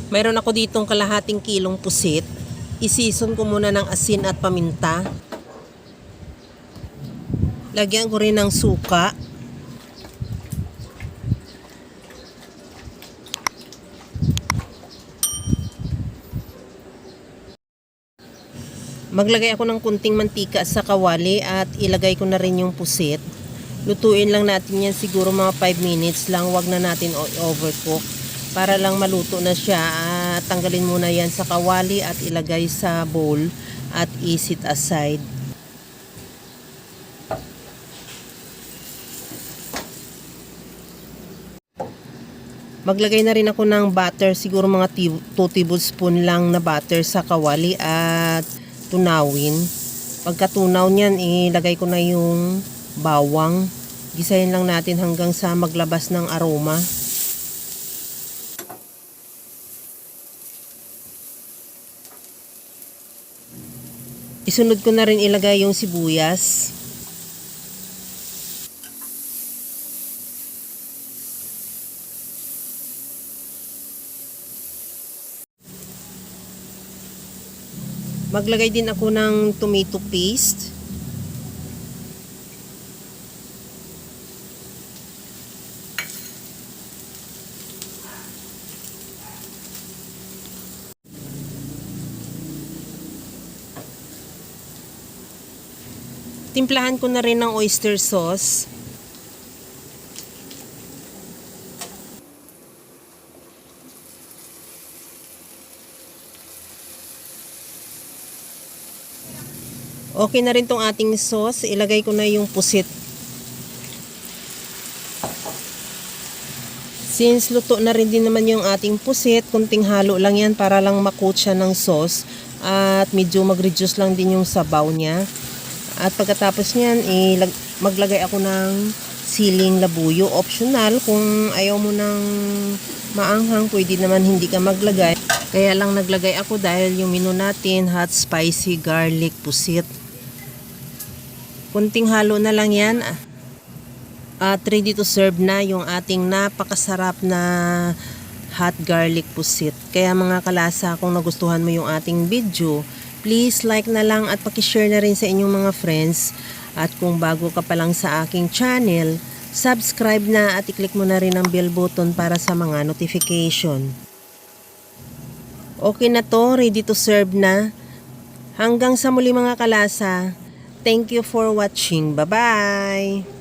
Mayroon ako ditong kalahating kilong pusit. Isison ko muna ng asin at paminta. Lagyan ko rin ng suka. Maglagay ako ng kunting mantika sa kawali at ilagay ko na rin yung pusit. Lutuin lang natin yan siguro mga 5 minutes lang. Huwag na natin overcook. Para lang maluto na siya. At tanggalin muna yan sa kawali at ilagay sa bowl at isit aside. Maglagay na rin ako ng butter. Siguro mga 2 tablespoon lang na butter sa kawali at tunawin. Pagkatunaw niyan, ilagay ko na yung bawang. Gisahin lang natin hanggang sa maglabas ng aroma. Isunod ko na rin ilagay yung sibuyas. Maglagay din ako ng tomato paste. Timplahan ko na rin ng oyster sauce. Okay na rin tong ating sauce. Ilagay ko na yung pusit. Since luto na rin din naman yung ating pusit, kunting halo lang yan para lang makoat siya ng sauce. At medyo mag-reduce lang din yung sabaw niya. At pagkatapos niyan, maglagay ako ng siling labuyo. Optional, kung ayaw mo ng maanghang, pwede naman hindi ka maglagay. Kaya lang naglagay ako dahil yung menu natin, hot spicy garlic pusit. Kunting halo na lang yan. At ready to serve na yung ating napakasarap na hot garlic pusit. Kaya mga kalasa, kung nagustuhan mo yung ating video, please like na lang at pakishare na rin sa inyong mga friends. At kung bago ka pa lang sa aking channel, subscribe na at i-click mo na rin ang bell button para sa mga notification. Okay na to, ready to serve na. Hanggang sa muli mga kalasa. Thank you for watching. Bye-bye!